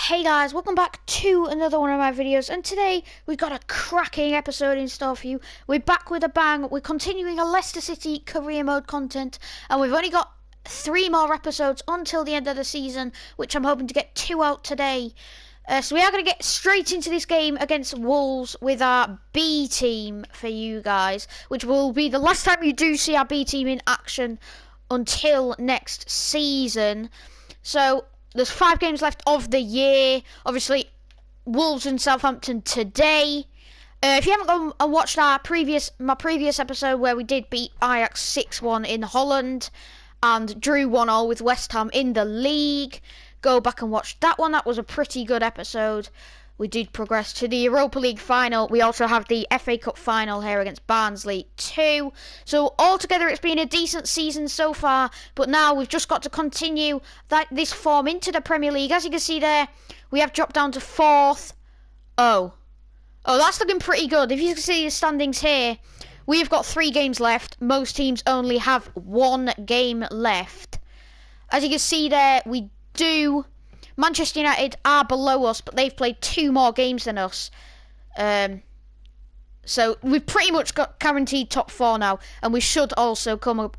Hey guys, welcome back to another one of my videos, and today we've got a cracking episode in store for you. We're back with a bang. We're continuing a Leicester City career mode content, and we've only got 3 more episodes until the end of the season, which I'm hoping to get 2 out today. So we are going to get straight into this game against Wolves with our B team for you guys, which will be the last time you do see our B team in action until next season. So there's 5 games left of the year. Obviously, Wolves and Southampton today. If you haven't gone and watched my previous episode where we did beat Ajax 6-1 in Holland and drew 1-0 with West Ham in the league, go back and watch that one. That was a pretty good episode. We did progress to the Europa League final. We also have the FA Cup final here against Barnsley too. So altogether it's been a decent season so far, but now we've just got to continue this form into the Premier League. As you can see there, we have dropped down to 4th. Oh, that's looking pretty good. If you can see the standings here, we've got 3 games left. Most teams only have 1 game left. As you can see there, we do... Manchester United are below us, but they've played 2 more games than us. So we've pretty much got guaranteed top 4 now, and we should also go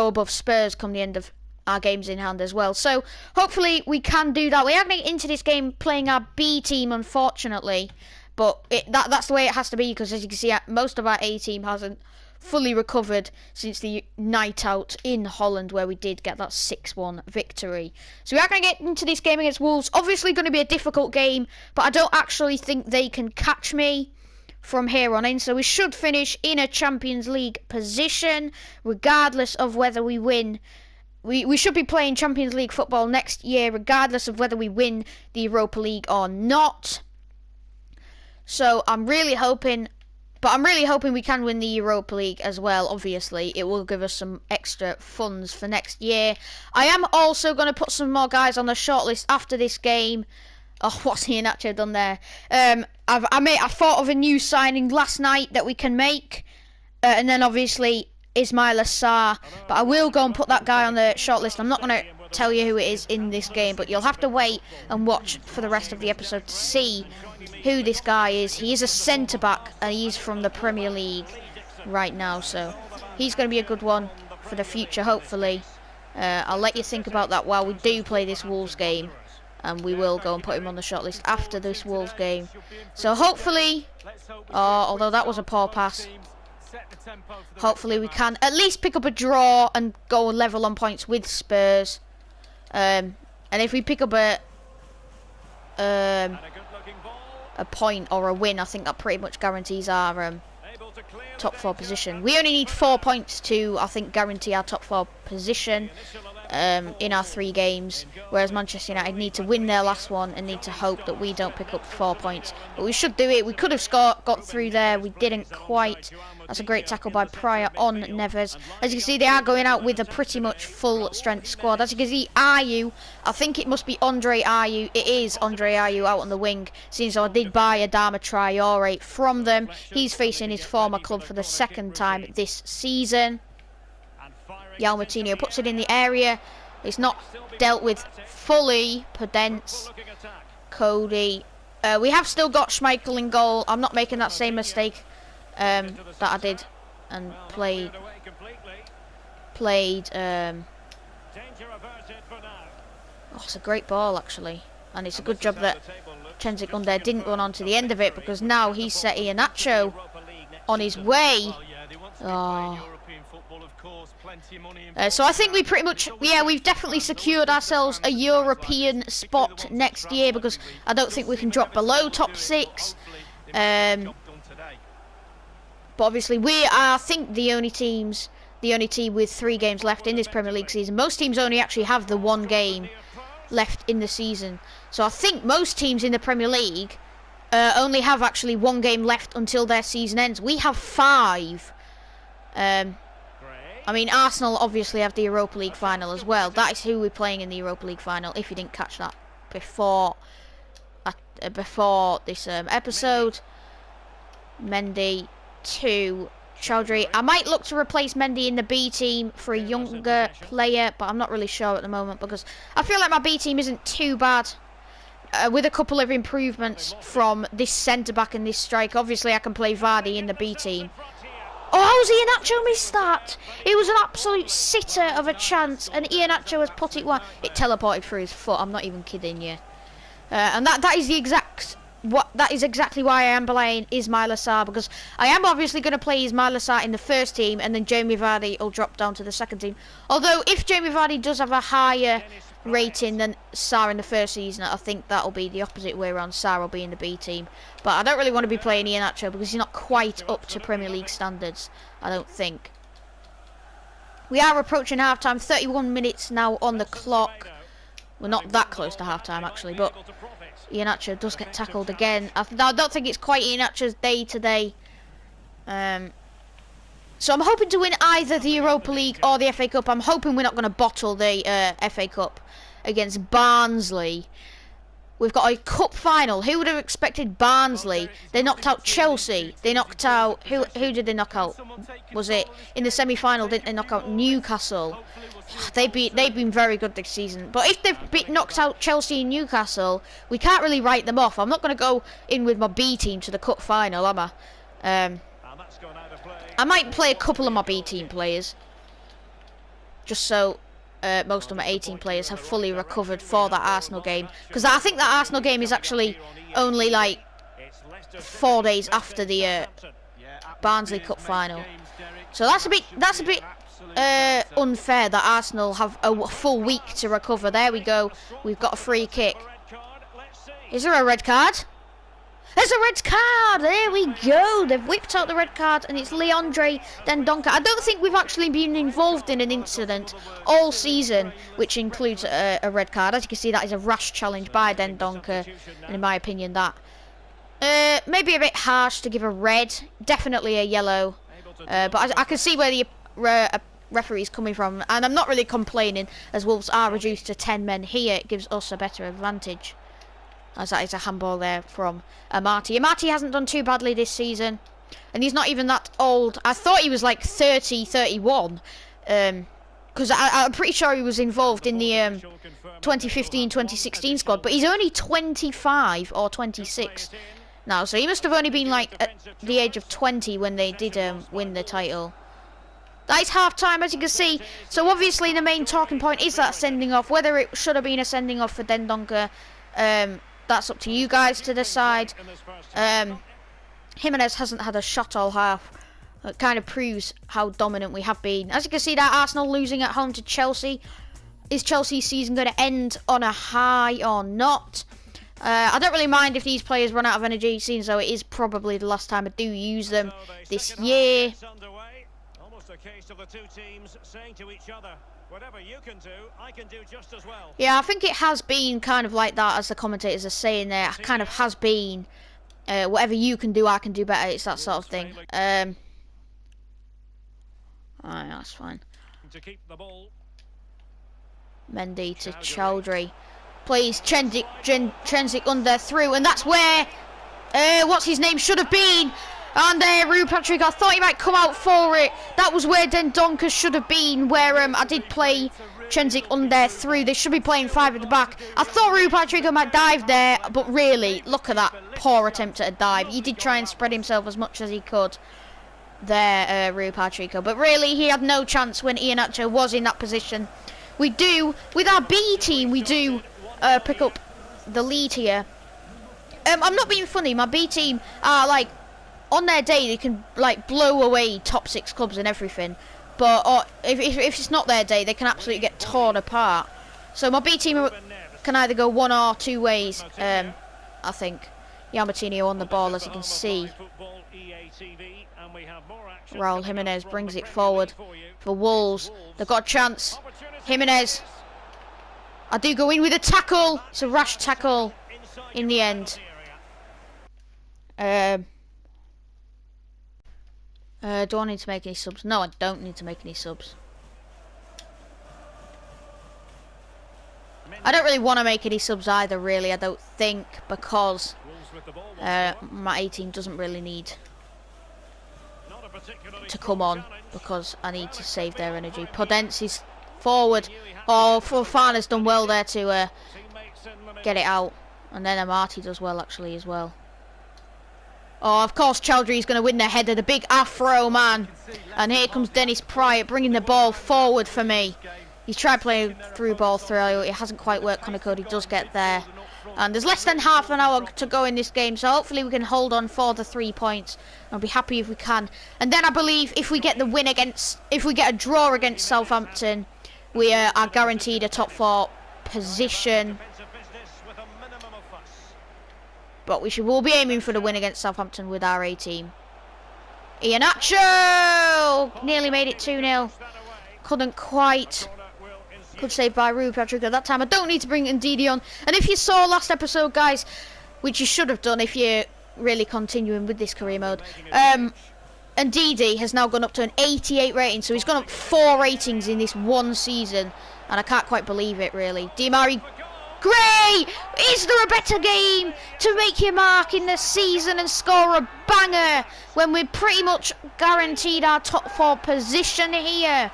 above Spurs come the end of our games in hand as well. So hopefully we can do that. We are going to get into this game playing our B team, unfortunately, but that's the way it has to be, because as you can see, most of our A team hasn't fully recovered since the night out in Holland where we did get that 6-1 victory. So we are going to get into this game against Wolves. Obviously going to be a difficult game, but I don't actually think they can catch me from here on in. So we should finish in a Champions League position regardless of whether we win. We should be playing Champions League football next year regardless of whether we win the Europa League or not. So I'm really hoping we can win the Europa League as well. Obviously, it will give us some extra funds for next year. I am also going to put some more guys on the shortlist after this game. Oh, what's Iheanacho done there? I thought of a new signing last night that we can make. And then obviously Ismaila Sarr. But I will go and put that guy on the shortlist. I'm not going to tell you who it is in this game, but you'll have to wait and watch for the rest of the episode to see who this guy is. He is a centre-back, and he's from the Premier League right now, so he's going to be a good one for the future, hopefully. I'll let you think about that while we do play this Wolves game, and we will go and put him on the shortlist after this Wolves game. So hopefully, although that was a poor pass, hopefully we can at least pick up a draw and go level on points with Spurs. And if we pick up a point or a win, I think that pretty much guarantees our top 4 position. We only need 4 points to, I think, guarantee our top 4 position in our 3 games, whereas Manchester United need to win their last one and need to hope that we don't pick up 4 points. But we should do it. We could have got through there. We didn't quite. That's a great tackle by Pryor on Neves. As you can see, they are going out with a pretty much full-strength squad. As you can see, Ayew, I think it must be Andre Ayew. It is Andre Ayew out on the wing, since I did buy Adama Traore from them. He's facing his former club for the 2nd time this season. Yao Martino puts it in the area. It's not dealt with fully. Podence, Cody. We have still got Schmeichel in goal. I'm not making that same mistake that I did and played. Oh, it's a great ball actually, and it's a good job that Chenzik Under didn't run on to the end of it, because now he's set Iheanacho on his way. Oh. So I think we pretty much, we've definitely secured ourselves a European spot next year, because I don't think we can drop below top 6. But obviously we are, I think, the only team with 3 games left in this Premier League season. Most teams only actually have the 1 game left in the season. So I think most teams in the Premier League only have actually 1 game left until their season ends. We have 5. I mean, Arsenal obviously have the Europa League final as well. That is who we're playing in the Europa League final, if you didn't catch that before this episode. Mendy to Chowdhury. I might look to replace Mendy in the B team for a younger player, but I'm not really sure at the moment because I feel like my B team isn't too bad. With a couple of improvements from this centre-back and this striker. Obviously, I can play Vardy in the B team. Oh, how's Iheanacho missed that? It was an absolute sitter of a chance, and Iheanacho has put it wide. It teleported through his foot. I'm not even kidding you. And that is exactly why I am playing Ismaila Sarr, because I am obviously going to play Ismaila Sarr in the first team, and then Jamie Vardy will drop down to the second team. Although, if Jamie Vardy does have a higher rating than Sarr in the first season, I think that'll be the opposite way around. Sarr will be in the B team, but I don't really want to be playing Iheanacho because he's not quite up to Premier League standards, I don't think. We are approaching half-time, 31 minutes now on the clock. We're not that close to half-time actually, but Iheanacho does get tackled again. I don't think it's quite Iheanacho's day today. So I'm hoping to win either the Europa League or the FA Cup. I'm hoping we're not going to bottle the FA Cup against Barnsley. We've got a cup final. Who would have expected Barnsley? They knocked out Chelsea. They knocked out... Who did they knock out? Was it in the semi-final? Didn't they knock out Newcastle? They've been very good this season. But if they've knocked out Chelsea and Newcastle, we can't really write them off. I'm not going to go in with my B team to the cup final, am I? I might play a couple of my B team players, just so most of my 18 players have fully recovered for that Arsenal game, because I think that Arsenal game is actually only like 4 days after the Barnsley Cup final. So that's a bit unfair that Arsenal have a full week to recover. There we go. We've got a free kick. Is there a red card? There's a red card! There we go! They've whipped out the red card, and it's Leandre Dendoncker. I don't think we've actually been involved in an incident all season, which includes a red card. As you can see, that is a rash challenge by Dendoncker, and in my opinion, that maybe a bit harsh to give a red. Definitely a yellow. But I can see where the referee's coming from, and I'm not really complaining, as Wolves are reduced to 10 men here. It gives us a better advantage. As that is a handball there from Amati. Amati hasn't done too badly this season. And he's not even that old. I thought he was like 30, 31. Because I'm pretty sure he was involved in the 2015-2016 squad. But he's only 25 or 26 now. So he must have only been like at the age of 20 when they did win the title. That is half-time, as you can see. So obviously the main talking point is that sending off. Whether it should have been a sending off for Dendoncker, that's up to you guys to decide. Jimenez hasn't had a shot all half. It kind of proves how dominant we have been. As you can see, that Arsenal losing at home to Chelsea. Is Chelsea's season going to end on a high or not? I don't really mind if these players run out of energy, seeing as though it is probably the last time I do use them this year. Almost a case of the two teams saying to each other, whatever you can do, I can do just as well. Yeah, I think it has been kind of like that, as the commentators are saying there. It kind of has been, whatever you can do, I can do better. It's that sort of thing. Alright, that's fine. To keep the ball. Mendy to Chowdhury. Plays Chenzik under through, and that's where, what's his name, should have been. And Rui Patrick, I thought he might come out for it. That was where Dendoncker should have been, where I did play Chenzik under through. They should be playing 5 at the back. I thought Rui Patrick might dive there, but really, look at that poor attempt at a dive. He did try and spread himself as much as he could there, Rui Patrick. But really, he had no chance when Iheanacho was in that position. We do, with our B team, we do pick up the lead here. I'm not being funny. My B team are like, on their day, they can like blow away top 6 clubs and everything, but if it's not their day, they can absolutely get torn apart. So my B team can either go one or two ways. I think Yamatino on the ball, as you can see. Raul Jimenez brings it forward for Wolves. They've got a chance. Jimenez. I do go in with a tackle. It's a rash tackle in the end. Do I need to make any subs? No, I don't need to make any subs. I don't really want to make any subs either, really, I don't think, because my A team doesn't really need to come on because I need to save their energy. Podence is forward. Oh, Fofana's done well there to get it out. And then Amati does well, actually, as well. Oh, of course, Chowdhury's going to win the header, the big afro man. And here comes Dennis Pryor bringing the ball forward for me. He's tried playing through ball through. It hasn't quite worked. Connor Cody does get there. And there's less than half an hour to go in this game, so hopefully we can hold on for the 3 points. I'll be happy if we can. And then I believe if we get the win if we get a draw against Southampton, we are guaranteed a top 4 position. But we'll be aiming for the win against Southampton with our A team. Iheanacho nearly made it 2-0. Couldn't quite. Good save by Rui Patrick at that time. I don't need to bring Ndidi on. And if you saw last episode, guys, which you should have done if you're really continuing with this career mode, Ndidi has now gone up to an 88 rating. So he's gone up 4 ratings in this one season. And I can't quite believe it, really. Diamari Gray! Is there a better game to make your mark in the season and score a banger when we're pretty much guaranteed our top 4 position here?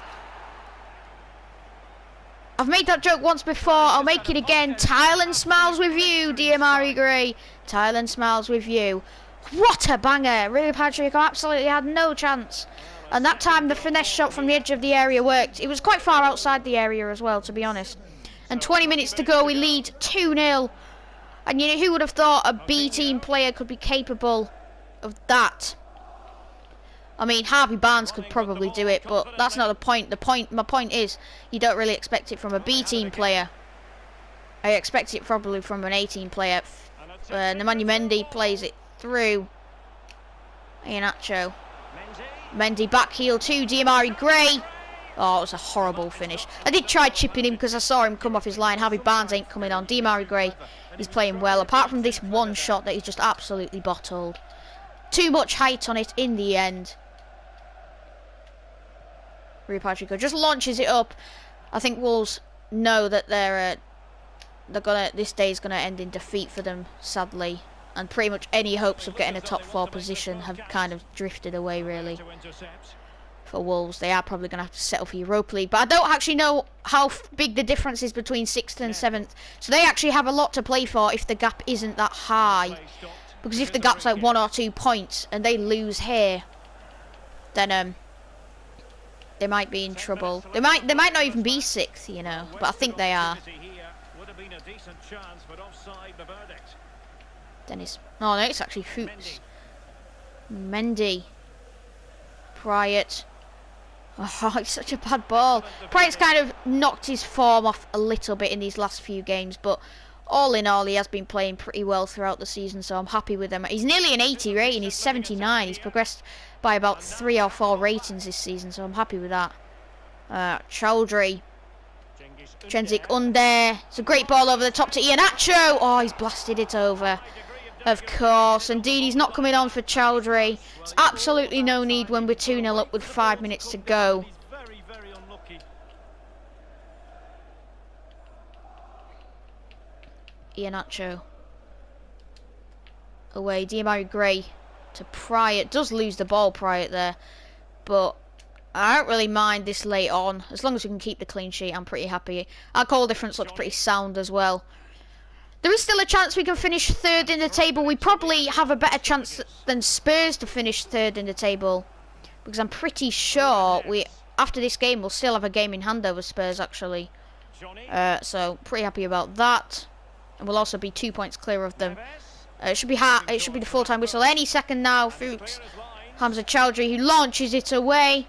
I've made that joke once before, I'll make it again. Thailand smiles with you, Diamari Gray. Thailand smiles with you. What a banger. Really, Patrick absolutely had no chance. And that time the finesse shot from the edge of the area worked. It was quite far outside the area as well, to be honest. And 20 minutes to go, we lead 2-0. And you know, who would have thought a B team player could be capable of that? I mean, Harvey Barnes could probably do it, but that's not the point. My point is, you don't really expect it from a B team player. I expect it probably from an A team player. Nemanja Mendy plays it through. Iheanacho. Mendy back heel to Diamari Gray. Oh, it was a horrible finish. I did try chipping him because I saw him come off his line. Harvey Barnes ain't coming on. Diamari Gray is playing well, apart from this one shot that he's just absolutely bottled. Too much height on it in the end. Rui Patrick just launches it up. I think Wolves know that this day is gonna end in defeat for them, sadly, and pretty much any hopes of getting a top 4 position have kind of drifted away, really. For Wolves, they are probably gonna have to settle for Europa League, but I don't actually know how big the difference is between 6th and 7th. So they actually have a lot to play for if the gap isn't that high. Because if the gap's like 1 or 2 points and they lose here, then they might be in trouble. They might not even be 6th, you know, but I think they are. Dennis. Oh no, it's actually Hoops. Mendy. Pryor. Oh, it's such a bad ball. Pryor's kind of knocked his form off a little bit in these last few games, but all in all, he has been playing pretty well throughout the season, so I'm happy with him. He's nearly an 80 rating. He's 79. He's progressed by about 3 or 4 ratings this season, so I'm happy with that. Chowdhury. Trenzik under. It's a great ball over the top to Iheanacho. Oh, he's blasted it over. Of course. Indeed, he's not coming on for Chowdhury. There's absolutely no need when we're 2-0 up with 5 minutes to go. Iheanacho. Away. Diamari Gray to Pryor. Does lose the ball, Pryor, there. But I don't really mind this late on. As long as we can keep the clean sheet, I'm pretty happy. Our goal difference looks pretty sound as well. There is still a chance we can finish 3rd in the table. We probably have a better chance than Spurs to finish 3rd in the table. Because I'm pretty sure after this game, we'll still have a game in hand over Spurs, actually. So, pretty happy about that. And we'll also be 2 points clear of them. It should be the full-time whistle any second now. Fuchs. Hamza Chowdhury, who launches it away.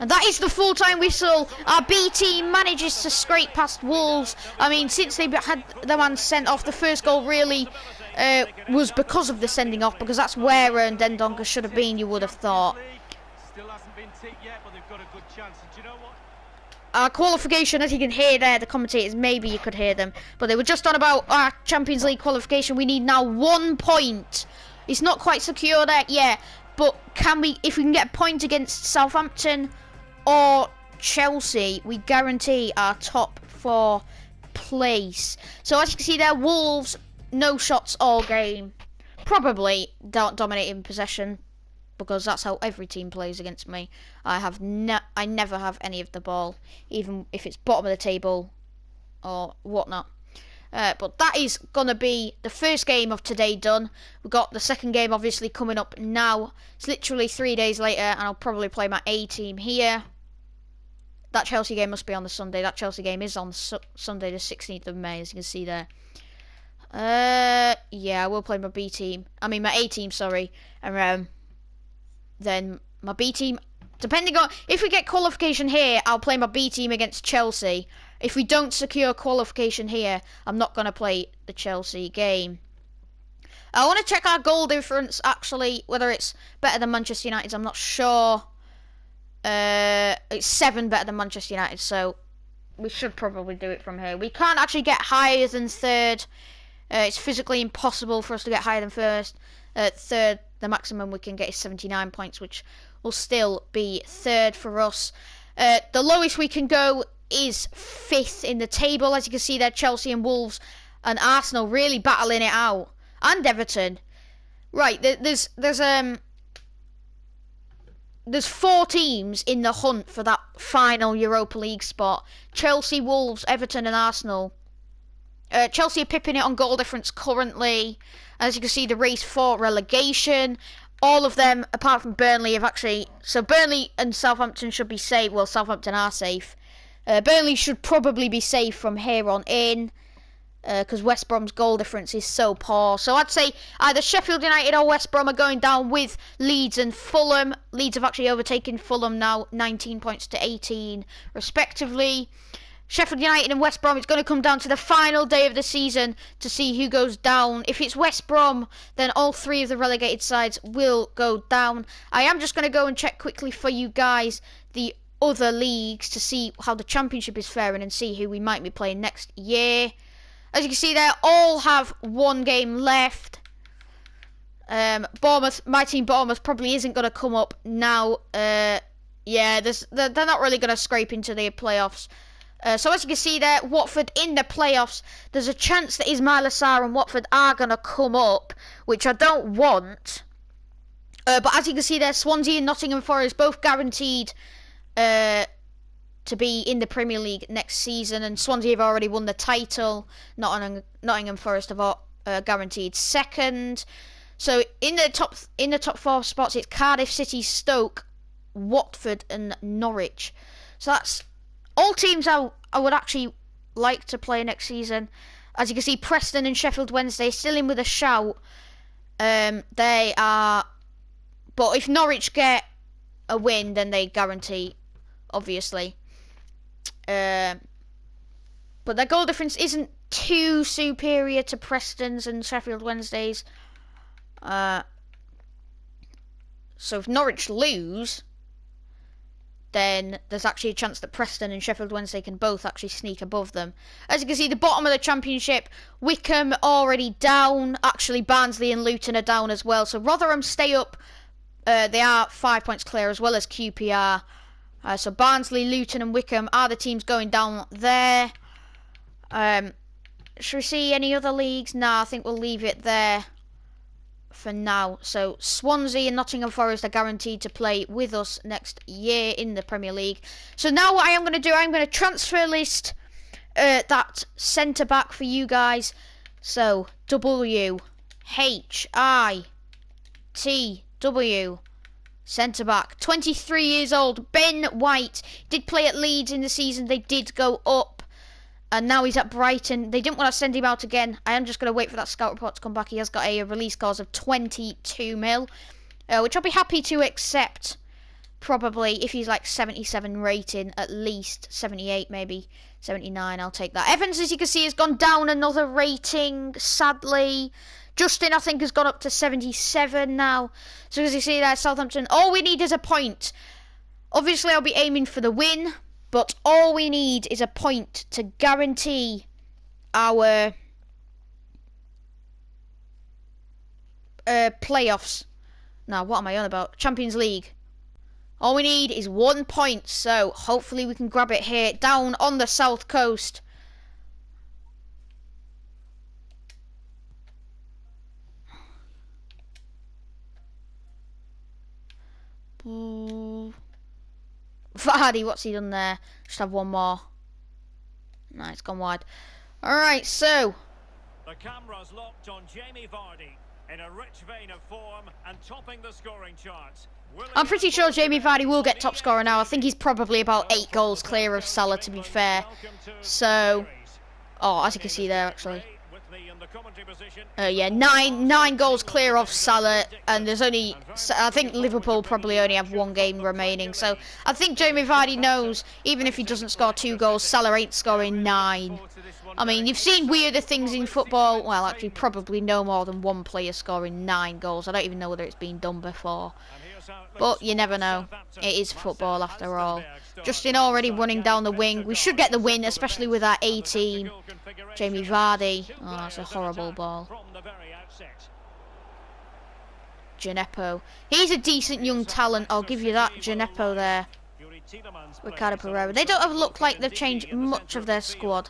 And that is the full-time whistle. Our B team manages to scrape past Wolves. I mean, since they had the man sent off, the first goal really was because of the sending off, because that's where Dendoncker should have been, you would have thought. Still hasn't been ticked yet, but they've got a good chance. And do you know what? Our qualification, as you can hear there, the commentators, maybe you could hear them, but they were just on about our Champions League qualification. We need now 1 point. It's not quite secure there yet, but if we can get a point against Southampton or Chelsea, we guarantee our top 4 place. So as you can see there, Wolves, no shots all game. Probably dominating possession. because that's how every team plays against me. I never have any of the ball, even if it's bottom of the table or whatnot. But that is gonna be the first game of today done. We've got the second game obviously coming up now. It's literally 3 days later, and I'll probably play my A team here. That Chelsea game must be on the Sunday. That Chelsea game is on Sunday the 16th of May, as you can see there. Yeah, I will play my B team. I mean my A team, sorry. And then my B team, depending on if we get qualification here, I'll play my B team against Chelsea. If we don't secure qualification here, I'm not going to play the Chelsea game. I want to check our goal difference, actually, whether it's better than Manchester United's. I'm not sure. It's 7 better than Manchester United, so we should probably do it from here. We can't actually get higher than third. It's physically impossible for us to get higher than first. Third, the maximum we can get is 79 points, which will still be third for us. The lowest we can go is 5th in the table. As you can see there, Chelsea and Wolves and Arsenal really battling it out. And Everton. Right, there's 4 teams in the hunt for that final Europa League spot. Chelsea, Wolves, Everton and Arsenal. Chelsea are pipping it on goal difference currently. As you can see, the race for relegation. All of them, apart from Burnley, have actually... So Burnley and Southampton should be safe. Well, Southampton are safe. Burnley should probably be safe from here on in, because West Brom's goal difference is so poor. So I'd say either Sheffield United or West Brom are going down with Leeds and Fulham. Leeds have actually overtaken Fulham now, 19 points to 18 respectively. Sheffield United and West Brom, it's going to come down to the final day of the season to see who goes down. If it's West Brom, then all 3 of the relegated sides will go down. I am just going to go and check quickly for you guys the other leagues to see how the Championship is faring and see who we might be playing next year. As you can see there, all have 1 game left. Bournemouth, my team Bournemouth probably isn't going to come up now. Yeah, they're not really going to scrape into the playoffs. So as you can see there, Watford in the playoffs. There's a chance that Ismaila Sarr and Watford are going to come up, which I don't want. But as you can see there, Swansea and Nottingham Forest both guaranteed to be in the Premier League next season, and Swansea have already won the title. Nottingham Forest have guaranteed second. So in the top 4 spots, it's Cardiff, City, Stoke, Watford, and Norwich. So that's all teams I would actually like to play next season. As you can see, Preston and Sheffield Wednesday still in with a shout. They are, but if Norwich get a win, then they guarantee, obviously. But their goal difference isn't too superior to Preston's and Sheffield Wednesday's. So if Norwich lose, then there's actually a chance that Preston and Sheffield Wednesday can both actually sneak above them. As you can see, the bottom of the Championship, Wickham already down. Actually, Barnsley and Luton are down as well. So Rotherham stay up. They are 5 points clear, as well as QPR. So Barnsley, Luton and Wickham are the teams going down there. Should we see any other leagues? No, I think we'll leave it there for now. So Swansea and Nottingham Forest are guaranteed to play with us next year in the Premier League. So now what I am going to do, I'm going to transfer list that centre back for you guys. So WHITW centre back, 23 years old, Ben White. Did play at Leeds in the season. They did go up, and now he's at Brighton. They didn't want to send him out again. I am just going to wait for that scout report to come back. He has got a release clause of 22 mil, which I'll be happy to accept, probably, if he's like 77 rating, at least 78 maybe, 79, I'll take that. Evans, as you can see, has gone down another rating, sadly. Justin, I think, has gone up to 77 now. So as you see there, Southampton, all we need is a point. Obviously, I'll be aiming for the win, but all we need is a point to guarantee our playoffs. Now, what am I on about? Champions League. All we need is 1 point, so hopefully we can grab it here, down on the south coast. Vardy, what's he done there? Just have one more. No, it's gone wide. Alright, so. The camera's locked on Jamie Vardy in a rich vein of form and topping the scoring charts. I'm pretty sure Jamie Vardy will get top scorer now. I think he's probably about 8 goals clear of Salah, to be fair. So, as you can see there, actually. Yeah, nine goals clear of Salah, and there's only, I think Liverpool probably only have 1 game remaining. So I think Jamie Vardy knows, even if he doesn't score 2 goals, Salah ain't scoring 9. I mean, you've seen weirder things in football. Well, actually, probably no more than 1 player scoring 9 goals. I don't even know whether it's been done before. But you never know. It is football after all. Justin already running down the wing. We should get the win, especially with our A team. Jamie Vardy. Oh, that's a horrible ball. Gineppo. He's a decent young talent. I'll give you that. Gineppo there. Ricardo Pereira. They don't look like they've changed much of their squad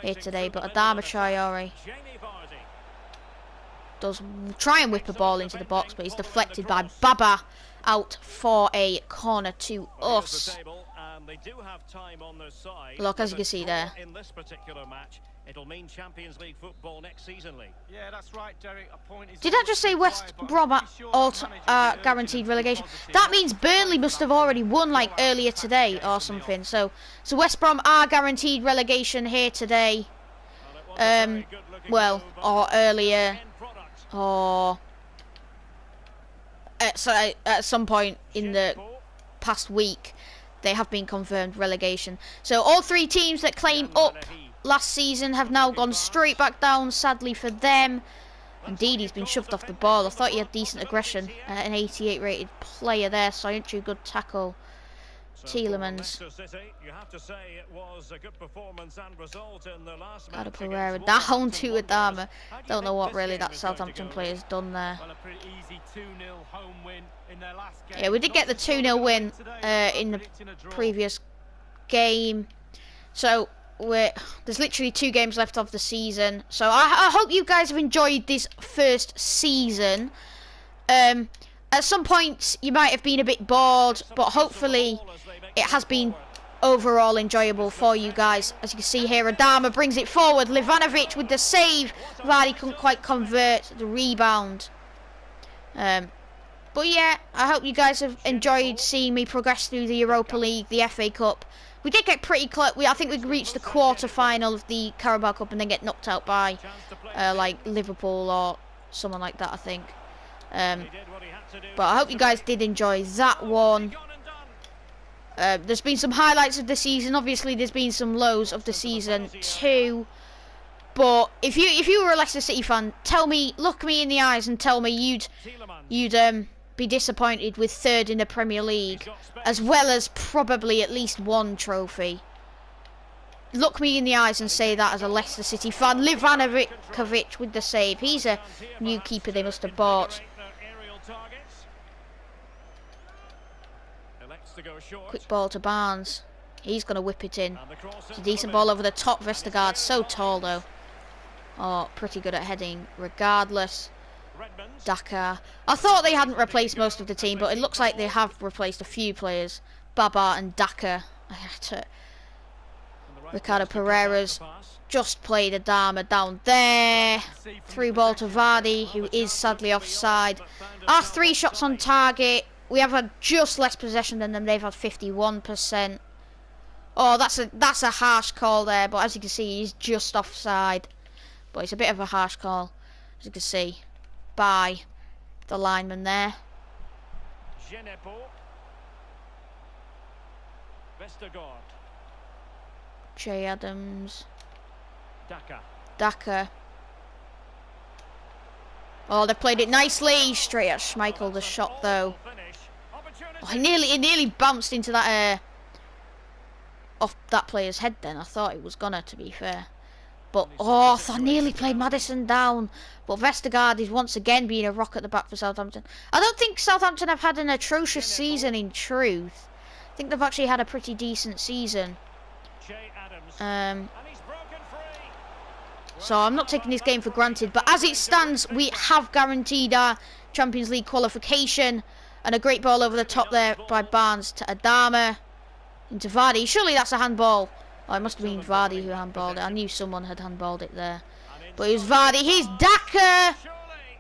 here today, but Adama Traore does try and whip a ball into the box, but he's deflected by Baba out for a corner to us. Look, as you can see there. It'll mean Champions League football next season, Lee. Yeah, that's right, Derek. A point is Did I just say West Brom are guaranteed relegation? That means Burnley must have already won like earlier today or something. So West Brom are guaranteed relegation here today. Well, or earlier, or at some point in the past week, they have been confirmed relegation. So all 3 teams that claim up last season have now gone straight back down, sadly for them. Indeed, he's been shoved off the ball. I thought he had decent aggression. An 88 rated player there, Soyuncu, good tackle. Tielemans. Ricardo Pereira down to Adama. Don't know what really that Southampton player's done there. Yeah, we did get the 2-0 win in the previous game. So there's literally 2 games left of the season. So I hope you guys have enjoyed this first season. At some points you might have been a bit bored, but hopefully it has been overall enjoyable for you guys. As you can see here, Adama brings it forward. Livanovic with the save. Vardy couldn't quite convert the rebound. But yeah, I hope you guys have enjoyed seeing me progress through the Europa League, the FA Cup. We did get pretty close. I think we reached the quarter-final of the Carabao Cup and then get knocked out by like Liverpool or someone like that, I think. But I hope you guys did enjoy that one. There's been some highlights of the season. Obviously, there's been some lows of the season too. But if you were a Leicester City fan, look me in the eyes and tell me you'd be disappointed with 3rd in the Premier League, as well as probably at least 1 trophy. Look me in the eyes and say that as a Leicester City fan. Livanovic with the save. He's a new keeper they must have bought. Quick ball to Barnes. He's going to whip it in. It's a decent ball over the top. Vestergaard, so tall though. Oh, pretty good at heading regardless. Dakar. I thought they hadn't replaced most of the team, but it looks like they have replaced a few players. Baba and Dakar. Ricardo Pereira's just played Adama down there. Through ball to Vardy, who is sadly offside. Our 3 shots on target. We have had just less possession than them. They've had 51%. Oh, that's a harsh call there. But as you can see, he's just offside. But it's a bit of a harsh call, as you can see, by the lineman there. Jay Adams. Dakar. Oh, they played it nicely. Straight at Schmeichel, the shot though. Oh, it nearly bounced into that off that player's head then. I thought it was gonna, to be fair. But, oh, I nearly played Maddison down. But Vestergaard is once again being a rock at the back for Southampton. I don't think Southampton have had an atrocious season in truth. I think they've actually had a pretty decent season. So I'm not taking this game for granted. But as it stands, we have guaranteed our Champions League qualification. And a great ball over the top there by Barnes to Adama. Into Vardy. Surely that's a handball. Oh, it must have been Vardy who handballed it. I knew someone had handballed it there. But it was Vardy. Here's Daka.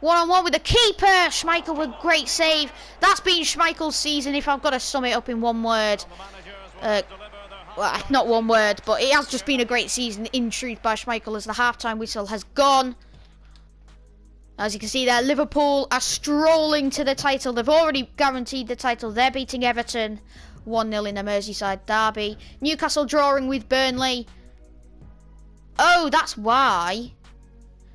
One-on-one with the keeper. Schmeichel with great save. That's been Schmeichel's season if I've got to sum it up in one word. Well, not one word, but it has just been a great season in truth by Schmeichel as the half-time whistle has gone. As you can see there, Liverpool are strolling to the title. They've already guaranteed the title. They're beating Everton 1-0 in the Merseyside derby. Newcastle drawing with Burnley. Oh, that's why.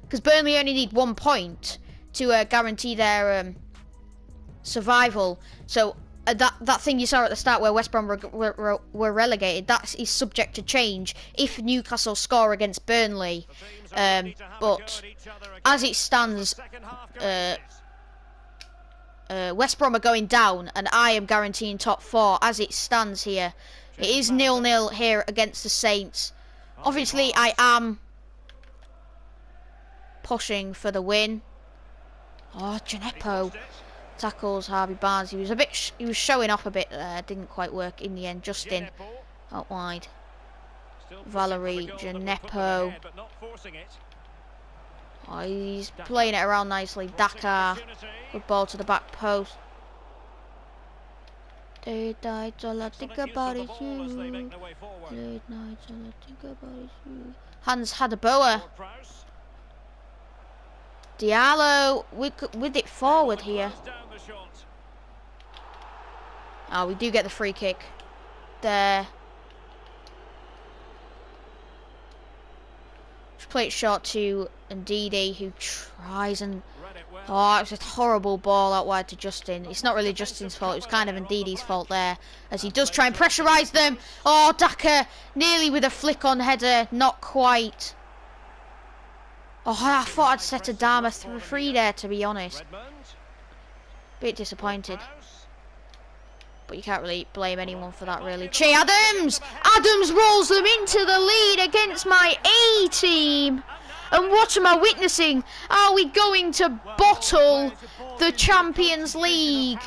Because Burnley only need 1 point to guarantee their survival. So that thing you saw at the start where West Brom were relegated, that is subject to change if Newcastle score against Burnley. But as it stands, West Brom are going down and I am guaranteeing top 4 as it stands here. It is 0-0 here against the Saints. Obviously I am pushing for the win. Oh, Gineppo tackles Harvey Barnes. He was showing off a bit there. Didn't quite work in the end. Justin out wide. Valerie Gineppo. Oh, he's playing it around nicely. Dakar. Good ball to the back post. Late nights all I think about is you. Late nights all I think about is you. Hans Hadaboa. Diallo with it forward here. Oh, we do get the free kick there. Just play it short to Ndidi, who tries and... Oh, it was a horrible ball out wide to Justin. It's not really Justin's fault. It was kind of Ndidi's fault there, as he does try and pressurise them. Oh, Daka nearly with a flick-on header. Not quite. Oh, I thought I'd set Adama free there, to be honest. Bit disappointed. But you can't really blame anyone for that, really. Che Adams! Adams rolls them into the lead against my A team. And what am I witnessing? Are we going to bottle the Champions League?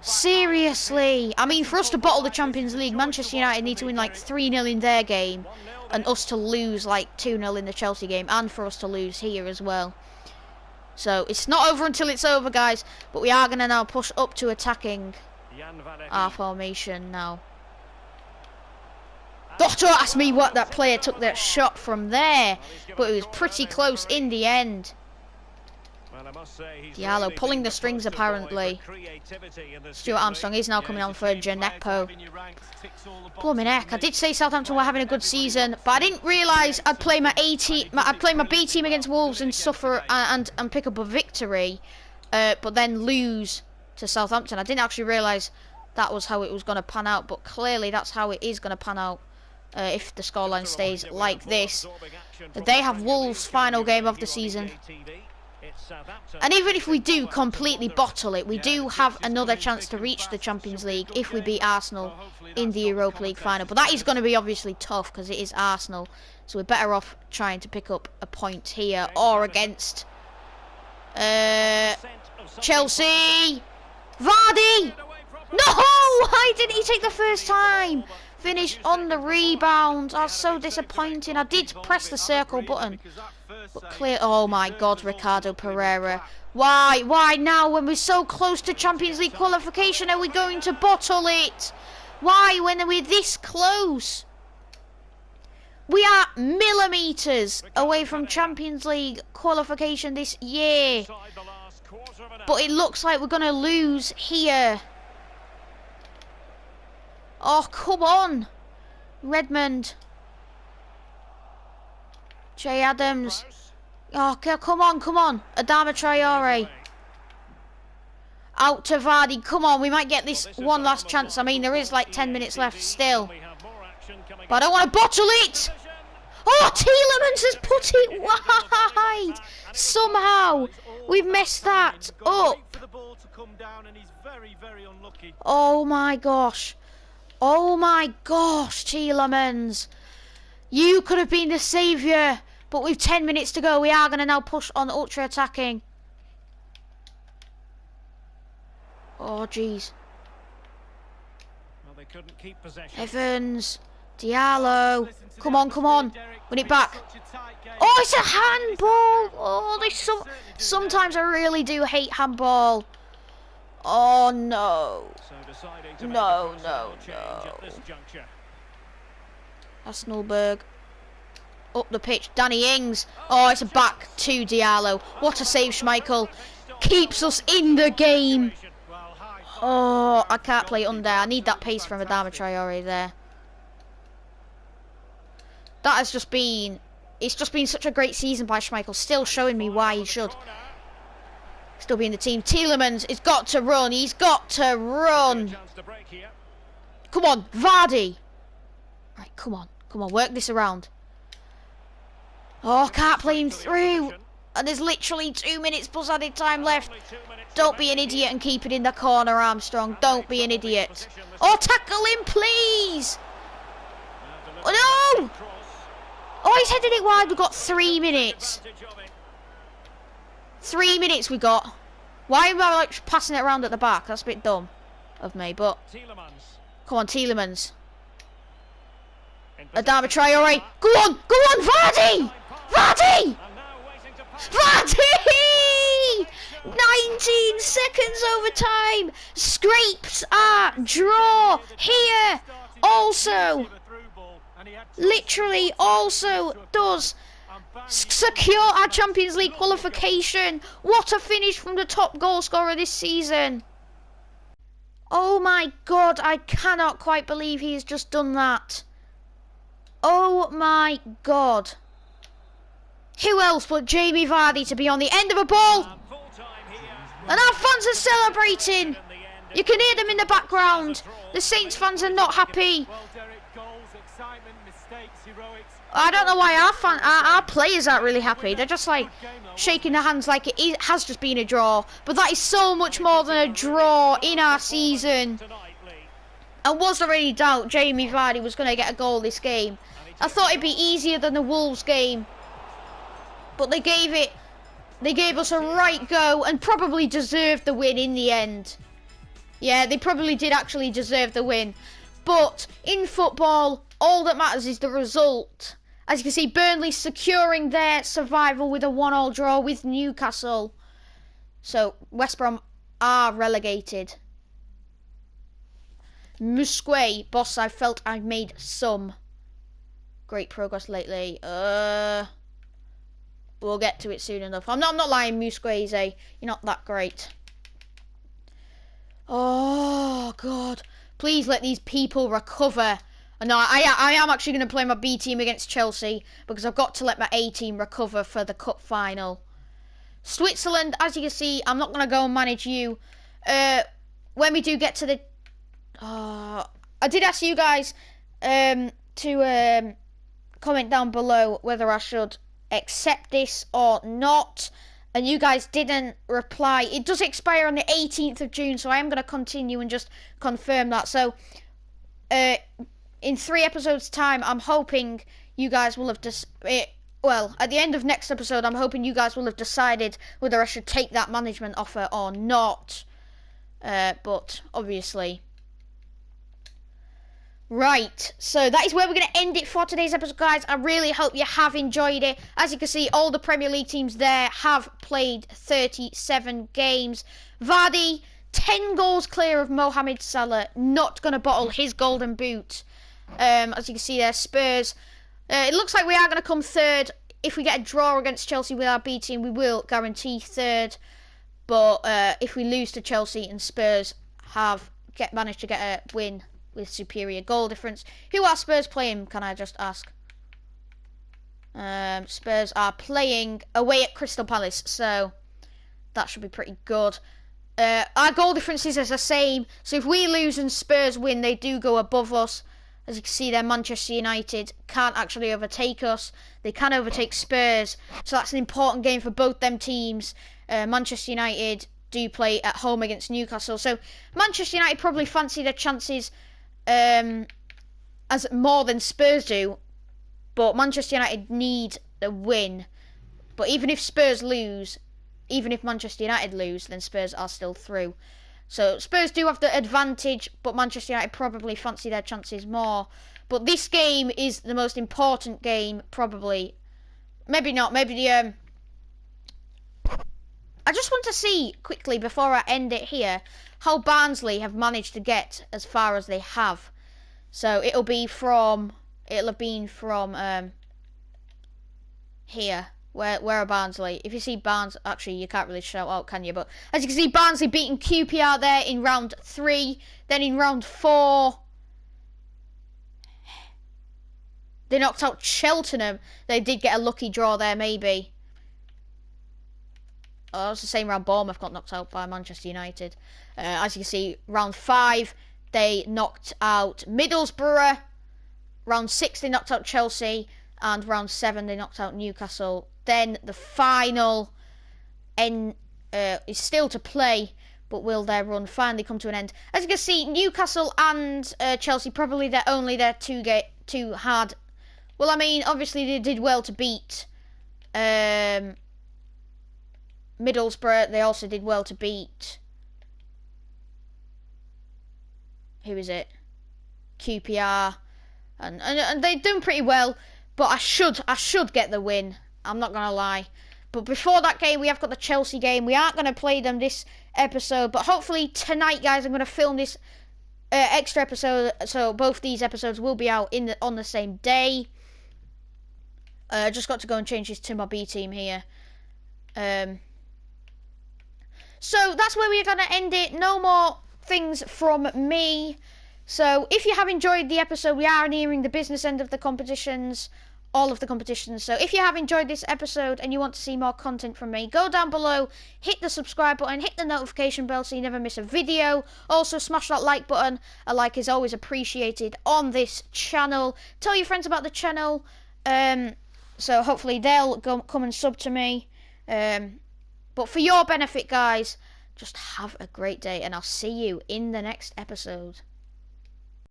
Seriously. I mean, for us to bottle the Champions League, Manchester United need to win like 3-0 in their game. And us to lose like 2-0 in the Chelsea game. And for us to lose here as well. So, it's not over until it's over, guys. But we are going to now push up to attacking our formation now. Don't ask me what that player took that shot from there. But it was pretty close in the end. Diallo pulling the strings apparently. Stuart Armstrong is now coming on for Gineppo. Blooming heck, I did say Southampton were having a good season, but I didn't realise I'd play my A team, I'd play my B team against Wolves and suffer and pick up a victory, but then lose to Southampton. I didn't actually realise that was how it was going to pan out, but clearly that's how it is going to pan out. If the scoreline stays like this. They have Wolves' final game of the season. And even if we do completely bottle it, we do have another chance to reach the Champions League if we beat Arsenal in the Europa League final. But that is going to be obviously tough because it is Arsenal. So we're better off trying to pick up a point here or against Chelsea. Vardy! No! Why didn't he take the first time? Finished on the rebound. That's so disappointing. I did press the circle button. But clear. Oh my God, Ricardo Pereira. Why? Why now when we're so close to Champions League qualification are we going to bottle it? Why when we're this close? We are millimetres away from Champions League qualification this year. But it looks like we're going to lose here. Oh, come on. Redmond. Che Adams. Oh, come on, come on. Adama Traore. Out to Vardy. Come on, we might get this one last chance. I mean, there is like 10 minutes left still. But I don't want to bottle it. Oh, Tielemans has put it wide. Somehow, we've messed that up. Oh, my gosh. Oh my gosh, Tielemans. You could have been the saviour. But with 10 minutes to go, we are going to now push on ultra attacking. Oh, jeez. Well, they couldn't keep possession. Evans. Diallo. Come on, come on. Win it back. Oh, it's a handball. Oh, sometimes I really do hate handball. Oh, no. So deciding to No, make a no, personnel change no. at this juncture. Hasselberg. Up the pitch. Danny Ings. Oh, it's a back to Diallo. What a save, Schmeichel. Keeps us in the game. Oh, I can't play under. I need that pace from Adama Traore there. That has just been... It's just been such a great season by Schmeichel. Still showing me why he should still be in the team. Tielemans has got to run. He's got to run. Come on, Vardy. Right, come on. Come on, work this around. Oh, can't play him through. And there's literally 2 minutes plus added time left. Don't be an idiot and keep it in the corner, Armstrong. Don't be an idiot. Oh, tackle him, please. Oh, no. Oh, he's headed it wide. We've got 3 minutes. 3 minutes we got. Why am I like passing it around at the back? That's a bit dumb of me, but... Come on, Tielemans. Adama Traore. Go on, Vardy! Vardy! Vardy! 19 seconds overtime. Scrapes our draw here. Also, literally also does secure our Champions League qualification. What a finish from the top goal scorer this season. Oh my God, I cannot quite believe he has just done that. Oh my God. Who else but Jamie Vardy to be on the end of a ball? And our fans are celebrating. You can hear them in the background. The Saints fans are not happy. I don't know why our players aren't really happy. They're just like shaking their hands like it has just been a draw. But that is so much more than a draw in our season. And was there any doubt Jamie Vardy was going to get a goal this game? I thought it'd be easier than the Wolves game. But they gave us a right go and probably deserved the win in the end. Yeah, they probably did actually deserve the win. But in football, all that matters is the result. As you can see, Burnley securing their survival with a 1-1 draw with Newcastle. So West Brom are relegated. Musquet, boss, I felt I've made some great progress lately. We'll get to it soon enough. I'm not lying, Musquet, you're not that great. Oh God, please let these people recover. No, I am actually going to play my B team against Chelsea because I've got to let my A team recover for the cup final. Switzerland, as you can see, I'm not going to go and manage you. When we do get to the... I did ask you guys to comment down below whether I should accept this or not. And you guys didn't reply. It does expire on the 18th of June, so I am going to continue and just confirm that. So, in 3 episodes' time, I'm hoping you guys will have well, at the end of next episode, I'm hoping you guys will have decided whether I should take that management offer or not. But obviously, right. So that is where we're going to end it for today's episode, guys. I really hope you have enjoyed it. As you can see, all the Premier League teams there have played 37 games. Vardy, 10 goals clear of Mohamed Salah, not going to bottle his golden boot. As you can see there, Spurs. It looks like we are going to come third. If we get a draw against Chelsea with our B team, we will guarantee third. But if we lose to Chelsea and Spurs managed to get a win with superior goal difference. Who are Spurs playing, can I just ask? Spurs are playing away at Crystal Palace, so that should be pretty good. Our goal differences are the same, so if we lose and Spurs win, they do go above us. As you can see there, Manchester United can't actually overtake us. They can overtake Spurs, so that's an important game for both them teams. Manchester United do play at home against Newcastle, so Manchester United probably fancy their chances as more than Spurs do, but Manchester United need a win. But even if Spurs lose, even if Manchester United lose, then Spurs are still through. So Spurs do have the advantage, but Manchester United probably fancy their chances more. But this game is the most important game, probably. Maybe not. Maybe the I just want to see quickly before I end it here how Barnsley have managed to get as far as they have. So it'll have been from here. Where are Barnsley? If you see actually you can't really shout out, can you? But as you can see, Barnsley beating QPR there in round 3. Then in round 4, they knocked out Cheltenham. They did get a lucky draw there, maybe. Oh, it's the same round. Bournemouth got knocked out by Manchester United. As you can see, round 5, they knocked out Middlesbrough. Round 6, they knocked out Chelsea. And round 7, they knocked out Newcastle. Then the final is still to play, but will their run finally come to an end? As you can see, Newcastle and Chelsea probably their two hard. Well, I mean, obviously they did well to beat Middlesbrough. They also did well to beat, who is it? QPR, and they've done pretty well. But I should get the win. I'm not gonna lie. But before that game, we have got the Chelsea game. We aren't gonna play them this episode, but hopefully tonight, guys, I'm gonna film this extra episode. So both these episodes will be out on the same day. Just got to go and change this to my B team here. So that's where we're gonna end it. No more things from me. So if you have enjoyed the episode, we are nearing the business end of the competitions. All of the competitions. So if you have enjoyed this episode and you want to see more content from me, go down below, hit the subscribe button, hit the notification bell so you never miss a video. Also smash that like button. A like is always appreciated on this channel. Tell your friends about the channel, so hopefully they'll come and sub to me. But for your benefit, guys, just have a great day and I'll see you in the next episode.